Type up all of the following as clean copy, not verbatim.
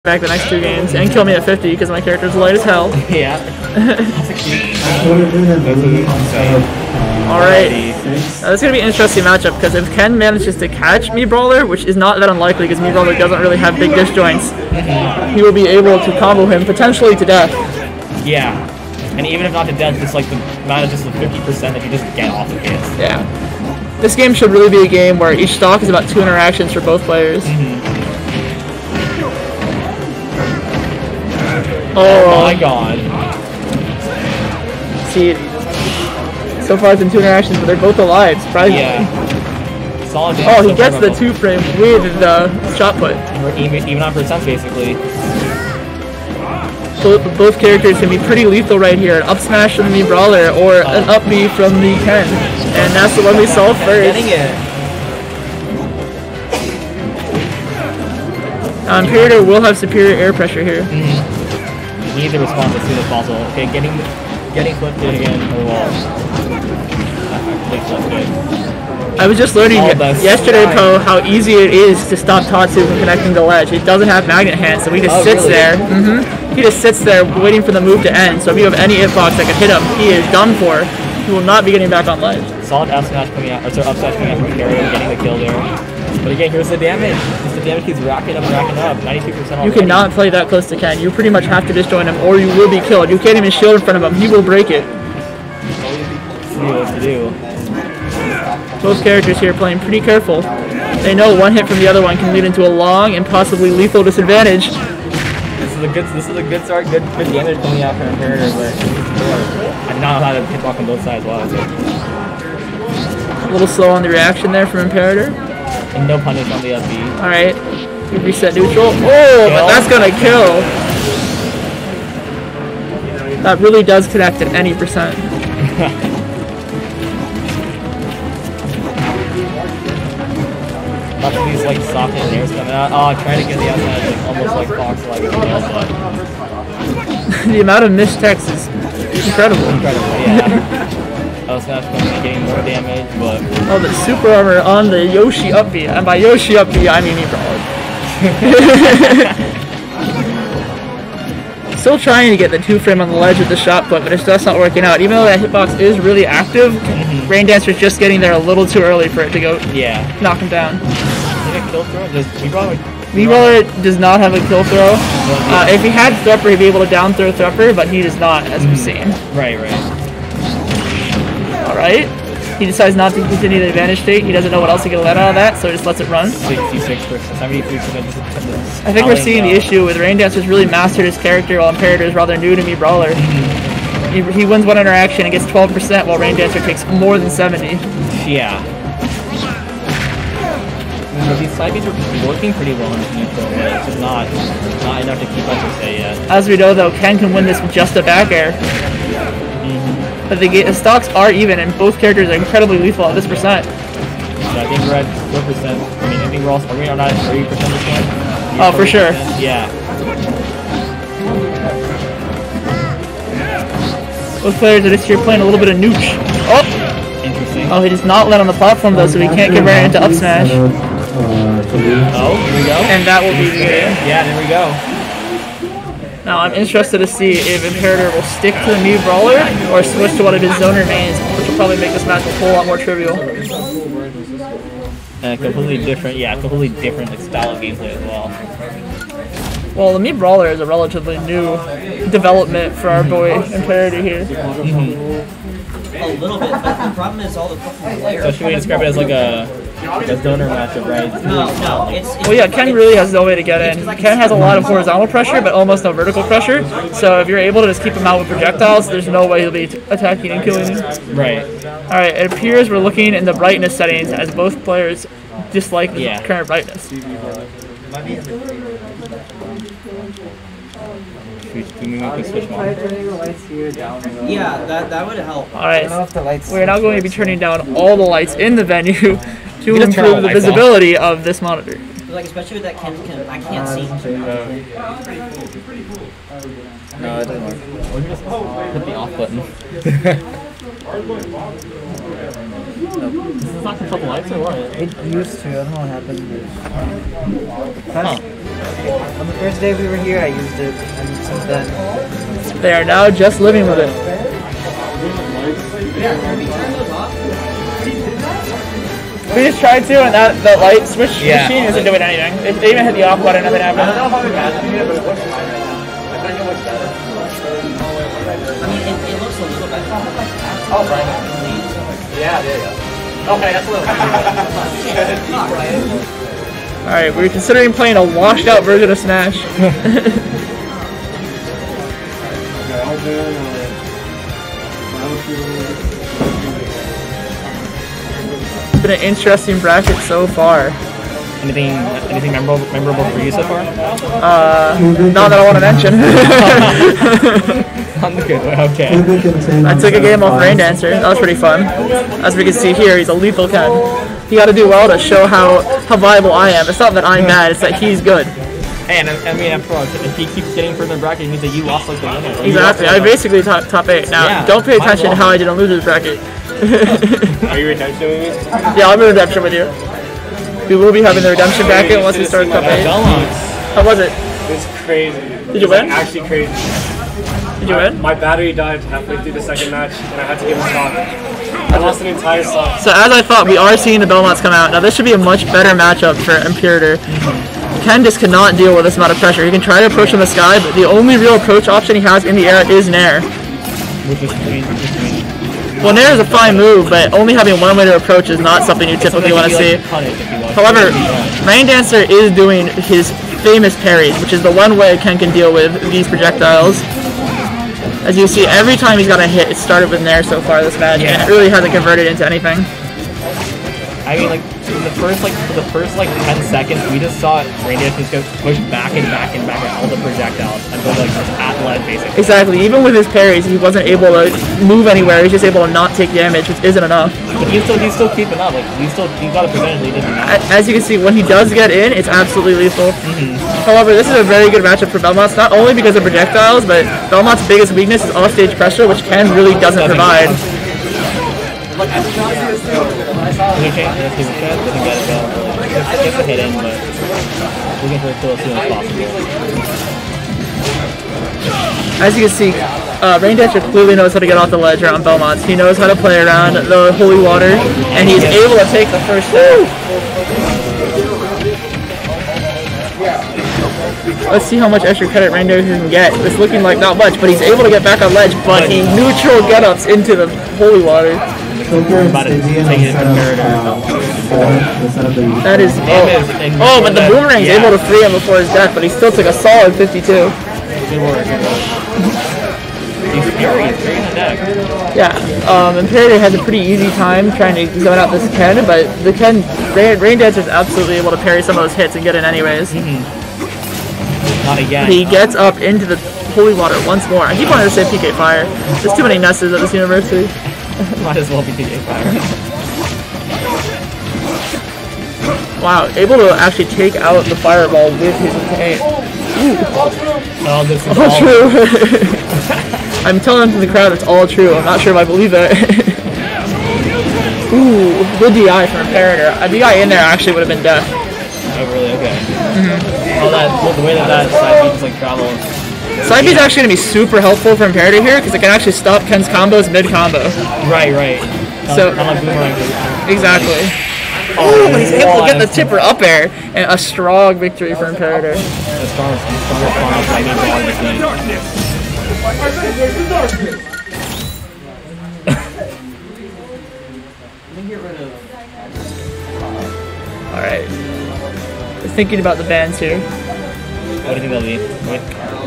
back the next 2 games and kill me at 50 because my character's light as hell. Yeah. Alright. This is going to be an interesting matchup because if Ken manages to catch me Brawler, which is not that unlikely because me Brawler doesn't really have big disjoints, he will be able to combo him potentially to death. Yeah. And even if not to death, just like the amount of just the 50% that you just get off of hits. Yeah. This game should really be a game where each stock is about 2 interactions for both players. Oh my god. See, so far it's been 2 interactions, but they're both alive, surprisingly. Yeah. Solid. Oh, he gets the 2-frame with the shot put. Even on percents, basically. Both characters can be pretty lethal right here. An up smash from the Brawler or an up B from the Ken. And that's the one we saw first. Getting it. Imperator will have superior air pressure here. You need to respond as soon as possible. Okay, getting flipped again for the wall. I was just learning yesterday, Poe, how easy it is to stop Tatsu from connecting the ledge. It doesn't have magnet hands, so he just sits there. He just sits there waiting for the move to end. So if you have any hitbox that can hit him, he is done for. He will not be getting back on ledge. Solid up smash coming out, or sorry, up smash coming out from Imperator, getting the kill there. But again, here's the damage. The damage keeps racking up, 92% already. You cannot play that close to Ken. You pretty much have to disjoin him, or you will be killed. You can't even shield in front of him. He will break it. See what to do. Both characters here playing pretty careful. They know one hit from the other one can lead into a long and possibly lethal disadvantage. This is a good start, good damage coming out from Imperator, but I did not know how to hit block on both sides. Wow. A little slow on the reaction there from Imperator. And no punish on the up B. Alright. Reset neutral. Oh, but that's gonna kill. That really does connect at any percent. Lots of these like soft hairs coming out. Oh, trying to get the outside, like almost like Fox like the amount of missed text is incredible. Yeah. I was not getting more damage, but oh, the super armor on the Yoshi up B, and by Yoshi up B I mean me Brawler. Still trying to get the 2-frame on the ledge with the shot put, but it's just not working out. Even though that hitbox is really active, RAINDANCER's just getting there a little too early for it to go knock him down. Is it a kill throw? Brawler does not have a kill throw. If he had Thrupper, he'd be able to down throw Thrupper, but he does not, as we've seen. Right. Alright. He decides not to continue the advantage state. He doesn't know what else he can let out of that, so he just lets it run. 66%, 73%. I think we're seeing the issue with RAINDANCER's really mastered his character while Imperator is rather new to me Brawler. He wins one interaction and gets 12% while RAINDANCER takes more than 70. Yeah. These side beats are working pretty well in neutral, but it's just not enough to keep up per se yet. As we know though, Ken can win this with just a back air. But the stocks are even, and both characters are incredibly lethal at this percent. So I think we're at 4%. I mean, I think we're also, are we not at 30% this one? Oh, for sure. Yeah. Both players are this year playing a little bit of nooch. Oh! Interesting. Oh, he does not land on the platform though, so he can't convert it into up smash. Oh, here we go. And that will be the game. Yeah, there we go. Now I'm interested to see if Imperator will stick to the Mii Brawler or switch to one of his zoner mains, which will probably make this match a whole lot more trivial. Completely different like, style of gameplay as well. Well, the Mii Brawler is a relatively new development for our boy Imperator here. A little bit, but the problem is all the players. So should we describe it as like a zoner matchup, right? No, it's well, yeah, Ken really has no way to get in. Ken has a lot of horizontal pressure, but almost no vertical pressure. So if you're able to just keep him out with projectiles, there's no way he'll be attacking and killing you. Right. Alright, it appears we're looking in the brightness settings as both players dislike the current brightness. Yeah, that would help. Alright, we're now going to be turning down all the lights in the venue to improve the visibility of this monitor. Like, especially with that I can't see. No, it doesn't work. Or just hit the off button. This is not control the lights or what? It used to, I don't know what happened. Huh. On the first day we were here, I used it, and since then. They are now just living with it. We just tried to, and the light switch machine isn't doing anything. They even hit the off button, nothing happened. I mean, it looks a little better. Oh, right. Yeah. Okay, that's a little Alright, we're considering playing a washed out version of Smash. It's been an interesting bracket so far. Anything memorable for you so far? Not that I want to mention. On the good way, okay. I took a game off RAINDANCER. That was pretty fun. As we can see here, he's a lethal Ken. You got to do well to show how viable I am. It's not that I'm bad; it's that he's good. And I mean, after all, if he keeps getting further in bracket, it means that you lost like the winner. Exactly. I basically top 8. Now, don't pay attention to how I didn't lose this bracket. Are you redemption with me? Yeah, I'll be redemption with you. We will be having the redemption bracket once we start top 8. How was it? It's crazy. Did you win? Actually crazy. Did you win? My battery died halfway through the second match, and I had to give a stock. I lost an entire stock. So as I thought, we are seeing the Belmonts come out. Now this should be a much better matchup for Imperator. Ken just cannot deal with this amount of pressure. He can try to approach from the sky, but the only real approach option he has in the air is Nair. Which is clean. Well, Nair is a fine move, but only having one way to approach is not something you typically want to see. However, RAINDANCER is doing his famous parries, which is the one way Ken can deal with these projectiles. As you see, every time he's got a hit, it started with Nair so far this match, and it really hasn't converted into anything. I mean, like, for the first 10 seconds, we just saw RAINDANCER just go push back and back and back at all the projectiles until like just at lead, basically. Exactly. Even with his parries, he wasn't able to move anywhere. He's just able to not take damage, which isn't enough. But he's still keeping up. Like, he's got a percentage lead in the match. As you can see, when he does get in, it's absolutely lethal. However, this is a very good matchup for Belmonts, not only because of projectiles, but Belmont's biggest weakness is offstage pressure, which Ken really doesn't provide. Didn't get it though. Gets a hit in, but looking for a kill as soon as possible. As you can see, RAINDANCER clearly knows how to get off the ledge around Belmonts. He knows how to play around the holy water, and he's able to take the first step. Let's see how much extra credit RAINDANCER can get. It's looking like not much, but he's able to get back on ledge, but he neutral get-ups into the holy water. About to take it That is... Oh, but the boomerang's able to free him before his death, but he still took a solid 52. Good work. He's furious, very on deck. Yeah, Imperator has a pretty easy time trying to zone out this Ken, but the RAINDANCER is absolutely able to parry some of those hits and get in anyways. Not again. He gets up into the holy water once more. I keep wanting to say PK Fire. There's too many Nesses at this university. Might as well be PK Fire. Wow, able to actually take out the fireball with his paint. Oh, this is all true. I'm telling the crowd it's all true. I'm not sure if I believe it. Ooh, good DI from Imperator. A DI in there actually would have been death. Oh, really? Okay. The way that side beat just like travels. Side B is actually going to be super helpful for Imperator here because it can actually stop Ken's combos mid-combo. Right. So, kind of like boomerang. Exactly. Oh, he's able to get the tipper up air, and a strong victory for Imperator. The strongest lightning ball Alright. We're thinking about the bands here. What do you think they'll be?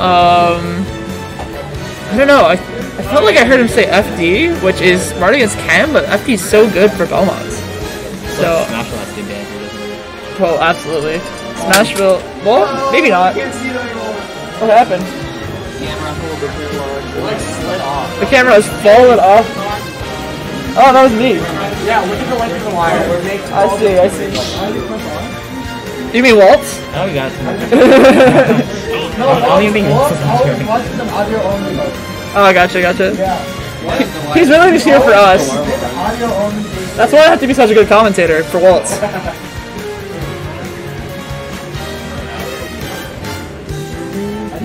I don't know. I felt like I heard him say FD, which is smart against Ken, but FD is so good for Belmonts. So Smashville has to be banned for this. Oh, absolutely. Smashville. Well, maybe not. What happened? The camera has fallen off. Oh, that was me. Yeah, look at the length of the wire. I see. You mean Waltz? Oh, we got some. I don't even think Waltz is on screen. Oh, gotcha. He's really just here for us. That's why I have to be such a good commentator for Waltz. I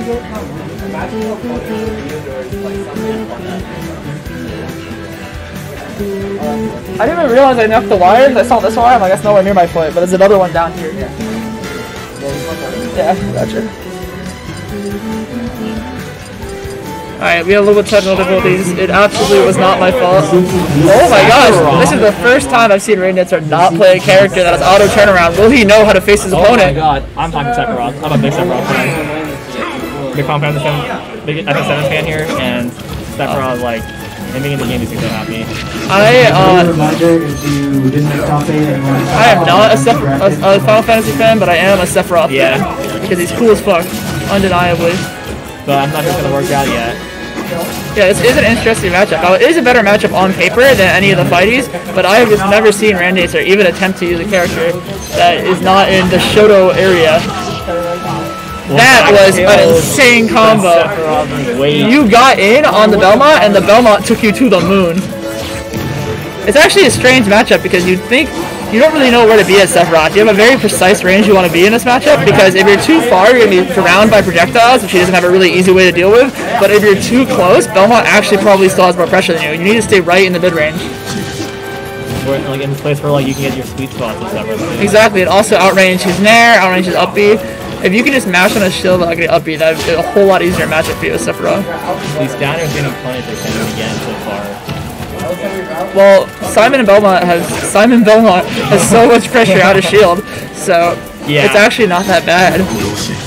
didn't even realize I knocked the wires. I saw this wire. I'm like, that's nowhere near my foot, but there's another one down here. Yeah, gotcha. Alright, we had a little bit of technical difficulties. It absolutely was not my fault. Oh my gosh, this is the first time I've seen RAINDANCER not play a character that has auto turnaround. Will he know how to face his opponent? Oh my god, I'm talking Sephiroth. I'm a big Sephiroth fan. Big fan of the big FS7 fan here, and Sephiroth, like, him being in the game makes me so happy. I am not a Final Fantasy fan, but I am a Sephiroth fan. Because he's cool as fuck, undeniably. But I'm not just gonna work out yet. Yeah, this is an interesting matchup. It is a better matchup on paper than any of the fighties, but I have just never seen RAINDANCER even attempt to use a character that is not in the Shoto area. That was an insane combo. You got in on the Belmont, and the Belmont took you to the moon. It's actually a strange matchup because you'd think you don't really know where to be at Sephiroth. You have a very precise range you want to be in this matchup because if you're too far, you're going to be surrounded by projectiles, which he doesn't have a really easy way to deal with. But if you're too close, Belmont actually probably still has more pressure than you. You need to stay right in the mid-range. Like in the place where like you can get your sweet spots and stuff. Exactly. It also outrange his Nair, outrange his up B. If you can just mash on a shield without getting up B, that would be a whole lot easier matchup for you with Sephiroth. These downers getting punished again so far. Well, Simon Belmont has so much pressure out of shield, so it's actually not that bad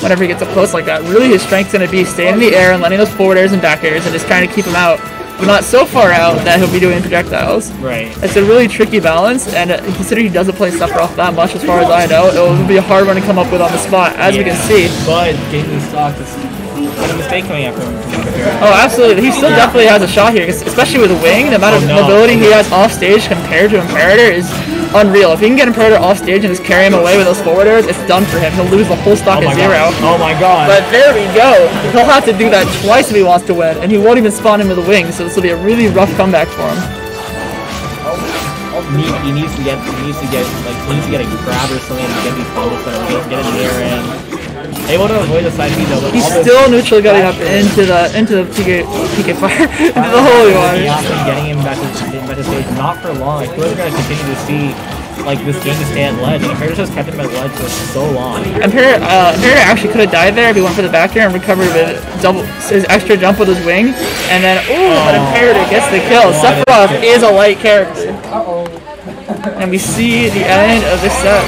whenever he gets up close like that. Really, his strength's going to be staying in the air and letting those forward airs and back airs and just trying to keep him out, but not so far out that he'll be doing projectiles. Right. It's a really tricky balance, and considering he doesn't play Sephiroth that much, as far as I know, it will be a hard one to come up with on the spot, as we can see. But getting the stock is a mistake coming after him. Oh, absolutely. He still definitely has a shot here, especially with Wing. The amount of mobility he has off stage compared to Imperator is unreal. If he can get Imperator off stage and just carry him away with those forward airs, it's done for him. He'll lose the whole stock at 0. Oh my god. But there we go. He'll have to do that twice if he wants to win, and he won't even spawn him with a Wing, so this will be a really rough comeback for him. He needs to get a grab or something to get these combos started, get in the air and able to avoid the side B though. He's still neutral getting up into the PK fire, into the holy water. Getting him back to stage, not for long. I feel like we're gonna continue to see like this game to stay at ledge. And Imperator just kept him at ledge for so long. Imperator actually could have died there if he went for the back air and recovered with his extra jump with his Wing, and then but Imperator gets the kill. Sephiroth is a light character. And we see the end of this set.